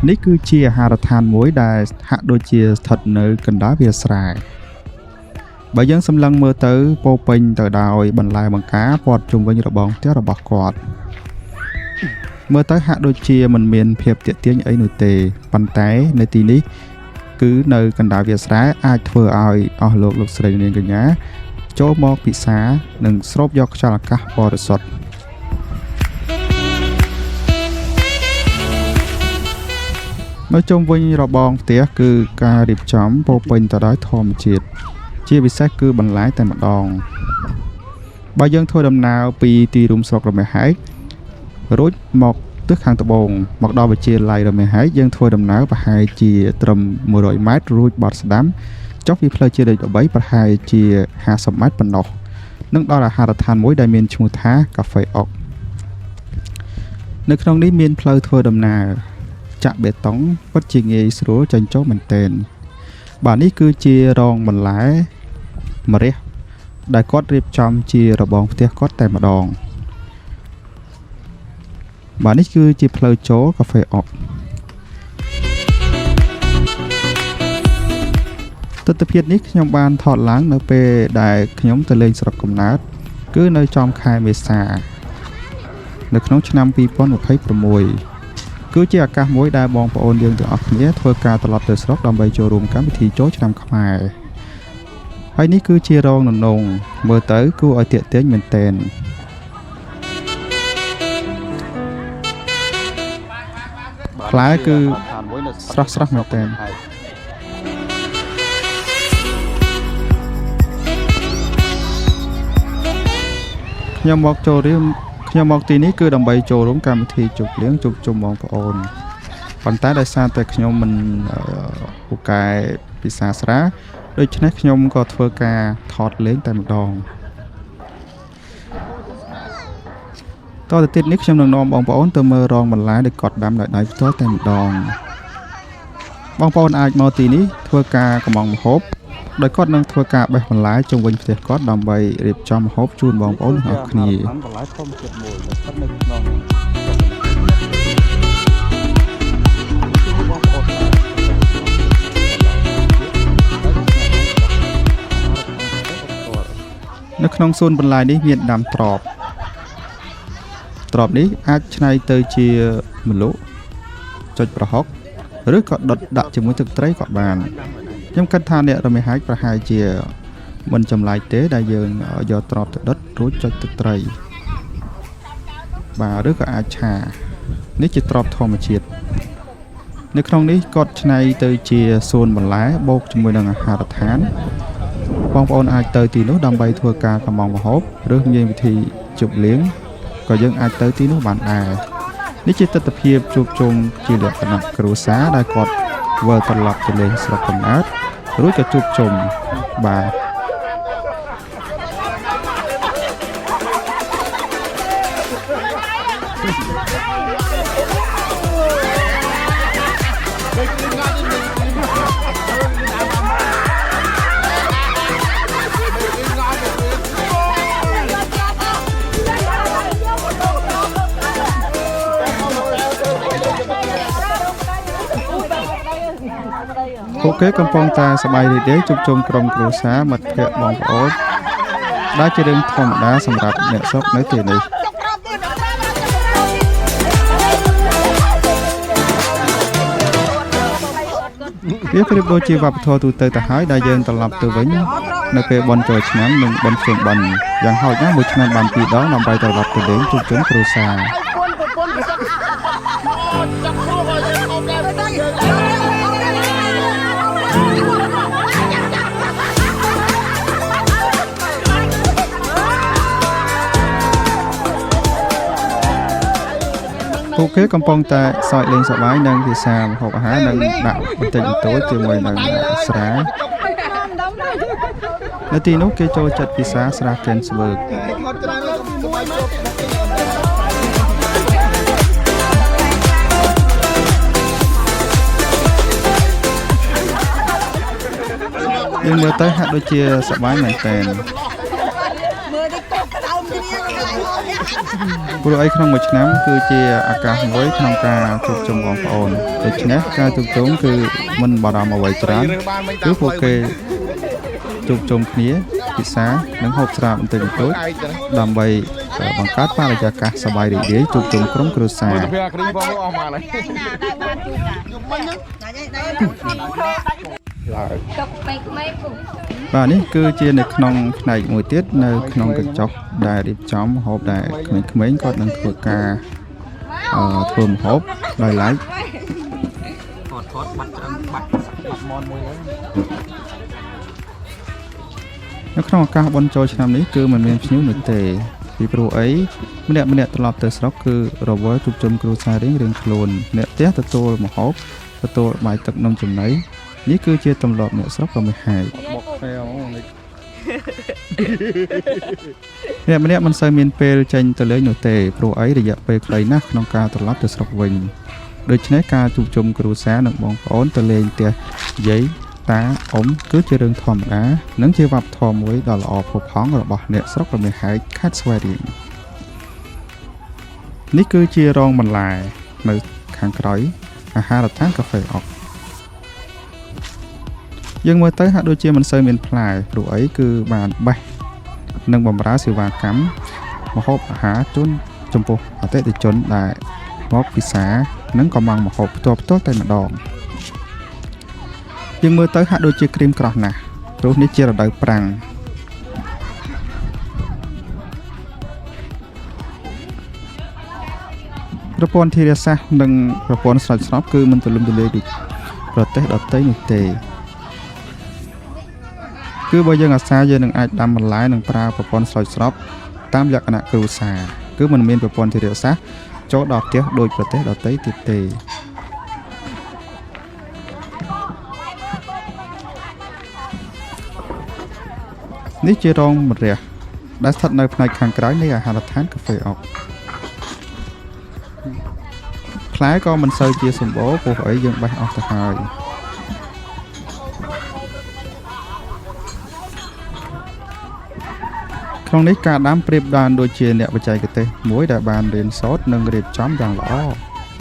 នេះគឺជាអាហារដ្ឋានមួយដែលហាក់ដូចជាស្ថិតនៅកណ្ដាលវាលស្រែបើយើងសម្លឹងមើលទៅពោពេញទៅដោយបន្លែបង្ការព័ទ្ធជុំវិញរបងផ្ទះរបស់គាត់មើលទៅហាក់ដូចជាមិនមានភាពទាក់ទាញអីនោះទេប៉ុន្តែនៅទីនេះគឺនៅកណ្ដាលវាលស្រែអាចធ្វើឲ្យអស់លោកស្រីនាងកញ្ញាចូលមកពិសានិងស្រូបយកខ្យល់អាកាសបរិសុទ្ធនៅជុំវិញរបងផ្ទះគឺការរៀបចំពោពេញទៅដោយធម្មជាតិជាពិសេសគឺបន្លែតែម្ដងបើយើងធ្វើដំណើរពីទីរួមស្រុករមាសហែករួចមកទិសខាងត្បូងមកដល់វិទ្យាល័យរមាសហែកយើងធ្វើដំណើរប្រហែលជាត្រឹម100ម៉ែត្ររួចបត់ស្ដាំចុះពីផ្លូវជាតិលេខ13ប្រហែលជា50ម៉ែត្រប៉ុណ្ណោះនឹងដល់អាហារដ្ឋានមួយដែលមានឈ្មោះថាកាហ្វេអុកនៅក្នុងនេះមានផ្លូវធ្វើដំណើរចាក់បេតុងពិតជាងាយស្រួលចេញចូលមែនទែនបាទនេះគឺជារងបន្លែម្រះដែលគាត់រៀបចំជារបងផ្ទះគាត់តែម្ដងបាទនេះគឺជាផ្លូវចូលកាហ្វេអុកទស្សនវិជ្ជានេះខ្ញុំបានថតឡើងនៅពេលដែលខ្ញុំទៅលេងស្រុកកំណើតគឺនៅចំខែមេសានៅក្នុងឆ្នាំ2026គឺជាឱកាសមួយដែលបងប្អូនយើងទាំងអស់គ្នាធ្វើការត្រឡប់ទៅស្រុកដើម្បីចូលរួមកម្មវិធីចូលឆ្នាំខ្មែរហើយនេះគឺជារងននងមើលទៅគួរឲ្យទាក់ទាញមែនទែនផ្លែគឺស្រស់មែនទែនខ្ញុំមកទីនេះគឺដើម្បីចូលរួមកម្មវិធីជប់លៀងជួបជុំបងប្អូនប៉ុន្តែដោយសារតែខ្ញុំមិនពូកែភាសាស្រាដូច្នេះខ្ញុំក៏ធ្វើការថតលេងតែម្ដងតទៅទៀតនេះខ្ញុំនឹងនាំបងប្អូនទៅមើលរងបន្លែដែលគាត់ដាំដោយដៃផ្ទាល់តែម្ដងបងប្អូនអាចមកទីនេះធ្វើការកម្មងម្ហូបដោយគាត់នឹងធ្វើការបេះបន្លែជុំវិញផ្ទះគាត់ដើម្បីរៀបចំម្ហូបជូនបងប្អូនទាំងអស់គ្នាបន្លែធម្មជាតិមួយដែលស្ថិតនៅក្នុងនៅក្នុងសួនបន្លែនេះមានដាំត្រប់នេះអាចច្នៃទៅជាម្លូកចុចប្រហុកឬក៏ដុតដាក់ជាមួយទឹកត្រីក៏បានខ្ញុំគិតថាអ្នករមាសហែកប្រហែលជាមិនចម្លែកទេដែលយើងយកត្រប់ទៅដុតរួចចុចទឹកត្រីបាទឬក៏អាចឆានេះជាត្រប់ធម្មជាតិនៅក្នុងនេះគាត់ច្នៃទៅជាសួនបន្លែបូកជាមួយនឹងអាហារដ្ឋានបងប្អូនអាចទៅទីនោះដើម្បីធ្វើការកម្មងម្ហូបឬមានវិធីជប់លៀងក៏យើងអាចទៅទីនោះបានដែរនេះជាទស្សនវិជ្ជាជួបជុំជាលក្ខណៈគ្រួសារដែលគាត់វិលត្រឡប់ទៅលេងស្រុកកំណើតរួចក៏ជួបជុំបាទពួកគេកំពុងតែសប្បាយរីករាយជួបជុំក្រុមគ្រួសារមិត្តភ័ក្តិបងប្អូនដែលជារឿងធម្មតាសម្រាប់អ្នកស្រុកនៅទីនេះវាប្រៀបដូចជាវប្បធម៌ទូទៅទៅហើយដែលយើងត្រឡប់ទៅវិញនៅពេលបុណ្យចូលឆ្នាំនិងបុណ្យភ្ជុំបិណ្ឌយ៉ាងហោចណាស់មួយឆ្នាំបាន2ដងដើម្បីត្រឡប់ទៅលេងជួបជុំគ្រួសារពួកគេកំពុងតែសើចលេងសប្បាយនឹងភាសាម្ហូបអាហារនិងដាក់បន្តិចបន្តួចជាមួយនឹងស្រានៅទីនោះគេចូលចិត្តភាសាស្រាកែនស្វើកយើងមើលទៅហាក់ដូចជាសប្បាយមែនទែន ព្រោះអីក្នុងមួយឆ្នាំគឺជាឱកាសមួយក្នុងការជួបជុំបងប្អូនដូច្នេះការជួបជុំគឺមិនបារម្ភអ្វីច្រើនគឺពួកគេជួបជុំគ្នាពិសានិងហូបស្រាបន្តិចបន្តួចដើម្បីបង្កើតបរិយាកាសសប្បាយរីករាយជួបជុំក្រុមគ្រួសារបាទនេះគឺជានៅក្នុងផ្នែកមួយទៀតនៅក្នុងកញ្ចក់ដែលរៀបចំម្ហូបដែលក្មេងៗគាត់នឹងធ្វើការធ្វើម្ហូបដោយឡែកថតបាត់មន់មួយហើយនៅក្នុងឱកាសបុណ្យចូលឆ្នាំនេះគឺមិនមានភ្ញៀវនោះទេពីព្រោះអីម្នាក់ត្រឡប់ទៅស្រុកគឺរវល់ជួបជុំគ្រួសាររៀងខ្លួនអ្នកផ្ទះទទួលម្ហូបទទួលបាយទឹកនំចំណីនេះគឺជាទម្លាប់អ្នកស្រុកក៏មិនហើយបុកខែអ្នកម្នាក់មិនសូវមានពេលចេញទៅលេងនោះទេព្រោះអីរយៈពេលខ្លីណាស់ក្នុងការត្រឡប់ទៅស្រុកវិញដូច្នេះការជួបជុំគ្រួសារនិងបងប្អូនទៅលេងផ្ទះយាយតាអ៊ំគឺជារឿងធម្មតានិងជាវប្បធម៌មួយដ៏ល្អផូរផង់របស់អ្នកស្រុករមាសហែកខេត្តស្វាយរៀងនេះគឺជារោងបន្លែនៅខាងក្រោយអាហារដ្ឋានកាហ្វេអុកយើងមើលទៅហាក់ដូចជាមិនសូវមានផ្លែព្រោះអីគឺបានបេះនិងបម្រើសេវាកម្មម្ហូបអាហារជូនចំពោះអតិថិជនដែលមកពិសានិងក៏មកម្ហូបផ្ទាល់តែម្ដងយើងមើលទៅហាក់ដូចជាក្រៀមក្រោះណាស់ព្រោះនេះជារដូវប្រាំងប្រព័ន្ធធារាសាស្ត្រនិងប្រព័ន្ធស្រោចស្រពគឺមិនទូលំទូលាយដូចប្រទេសដទៃនោះទេគឺបើយើងអាសាយើងនឹងអាចដាំបន្លែនិងប្រើប្រព័ន្ធស្រោចស្រពតាមលក្ខណៈគ្រួសារគឺមិនមានប្រព័ន្ធធារាសាស្ត្រចូលដល់ផ្ទះដោយប្រទេសដទៃទៀតទេនេះជារោងម្រះដែលស្ថិតនៅផ្នែកខាងក្រៅនៃអាហារដ្ឋានកាហ្វេអុកផ្លែក៏មិនសូវជាសម្បូរព្រោះអីយើងបេះអស់ទៅហើយក្នុងនេះការដាំប្រៀបបានដូចជាអ្នកបច្ចេកទេសមួយដែលបានរៀនសូត្រនិងរៀបចំយ៉ាងល្អ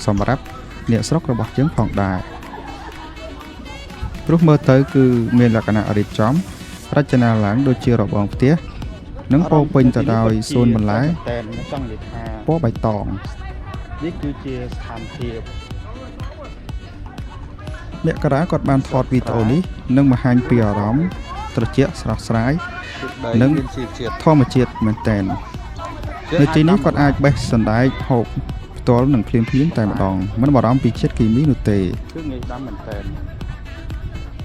សម្រាប់អ្នកស្រុករបស់យើងផងដែរព្រោះមើលទៅគឺមានលក្ខណៈរៀបចំរចនាឡើងដូចជារបងផ្ទះនិងពោពេញទៅដោយសួនបន្លែតែចង់និយាយថាពណ៌បៃតងនេះគឺជាស្ថានភាពអ្នកការាគាត់បានថតវីដេអូនេះនិងបង្ហាញពីអារម្មណ៍ត្រជាក់ស្រស់ស្រាយនិងធម្មជាតិមែនទែននៅទីនេះគាត់អាចបេះសណ្ដែកហូបផ្ទាល់និងភ្លាមតែម្ដងមិនបារម្ភពីជាតិគីមីនោះទេគឺងាយដាំមែនទែន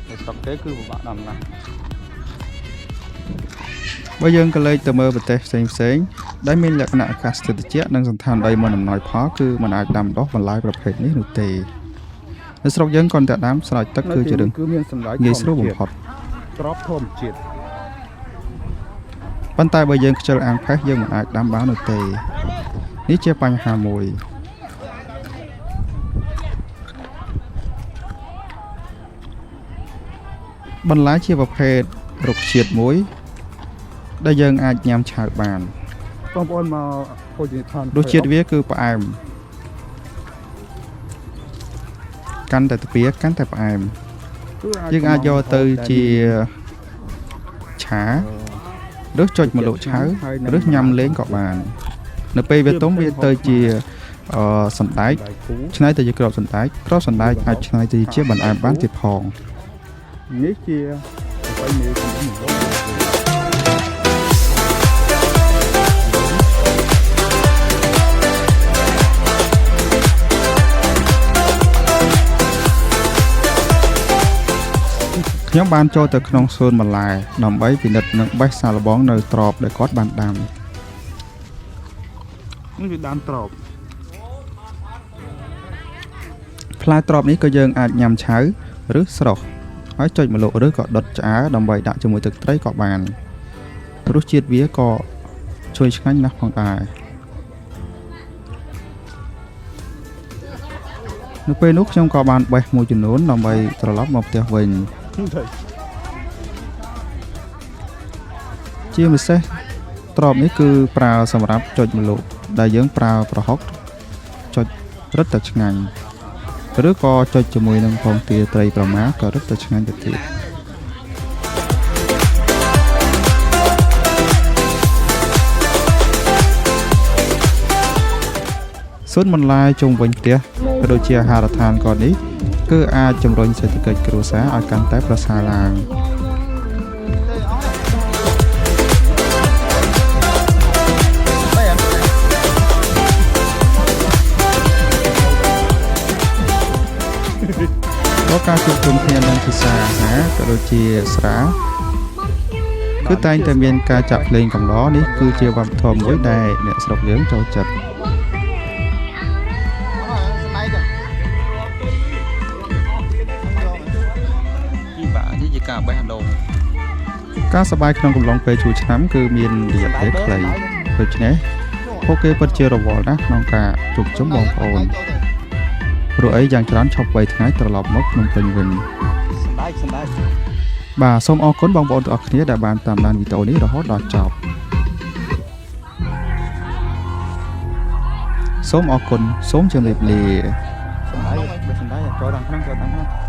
នៅស្រុកទេគឺពិបាកដាំណាស់បើយើងក៏លេចទៅមើលប្រទេសផ្សេងដែលមានលក្ខណៈអាកាសធាតុត្រជាក់និងសណ្ឋានដីមិនអំណោយផលគឺមិនអាចដាំដុះបន្លែប្រភេទនេះនោះទេនៅស្រុកយើងគ្រាន់តែដាំស្រោចទឹកគឺជារឿងងាយស្រួលបំផុតក្របធម្មជាតិប៉ុន្តែបើយើងខ្ជិលអាំងផេះយើងមិនអាចដាំបាននោះទេនេះជាបញ្ហាមួយបន្លែជាប្រភេទរុក្ខជាតិមួយដែលយើងអាចញ៉ាំឆៅបានបងប្អូនមកភោជនីយដ្ឋានរសជាតិវាគឺផ្អែមកាន់តែទ្វាកាន់តែផ្អែមយើងអាចយកទៅជាឆាឬចុចម្លក់ឆៅឬញ៉ាំលេងក៏បាននៅពេលវាទុំវាទៅជាសណ្ដែកឆ្នៃទៅជាក្របសណ្ដែកអាចឆ្នៃទៅជាបន្លែបានទៀតផងនេះជាអ្វីមួយខ្ញុំបានចូលទៅក្នុងសួនបន្លែដើម្បីពិនិត្យនិងបេះសាកល្បងនៅត្រប់ដែលគាត់បានដាំនេះវាដាំត្រប់ផ្លែត្រប់នេះក៏យើងអាចញ៉ាំឆៅឬស្រស់ហើយចុចម្លក់ឬក៏ដុតឆ្អើដើម្បីដាក់ជាមួយទឹកត្រីក៏បានរសជាតិវាក៏ជួយឆ្ងាញ់ណាស់ផងដែរនៅពេលនោះខ្ញុំក៏បានបេះមួយចំនួនដើម្បីត្រឡប់មកផ្ទះវិញជាពិសេស ទ្របនេះគឺប្រើសម្រាប់ចុចម្លប់ដែលយើងប្រើប្រហុកចុចរឹតតែឆ្ងាញ់ឬក៏ចុចជាមួយនឹងពងទាត្រីប្រមាក៏រឹតតែឆ្ងាញ់ទៅទៀតសួនបន្លែជុំវិញផ្ទះក៏ដូចជាអាហារដ្ឋានក៏នេះគឺអាចជំរុញសេដ្ឋកិច្ចគ្រួសារឲ្យកាន់តែប្រសើរឡើងការជួបជុំគ្នានឹងភាសាអាហារក៏ដូចជាស្រាគឺតែងតែមានការចាក់ភ្លេងកំឡនេះគឺជាវប្បធម៌មួយដែលអ្នកស្រុកយើងចូលចិត្តជាការបេះដូងការសប្បាយក្នុងកំឡុងពេលជួឆ្នាំគឺមានរយៈពេលខ្លីដូច្នេះពួកគេពិតជារវល់ណាស់ក្នុងការជួបជុំបងប្អូនព្រោះអីយ៉ាងច្រើនឈប់3ថ្ងៃត្រឡប់មកភ្នំពេញវិញបាទសូមអរគុណបងប្អូនទាំងអស់គ្នាដែលបានតាមដានវីដេអូនេះរហូតដល់ចប់សូមអរគុណសូមជម្រាបលាសម្ដែងចូលតាមក្នុង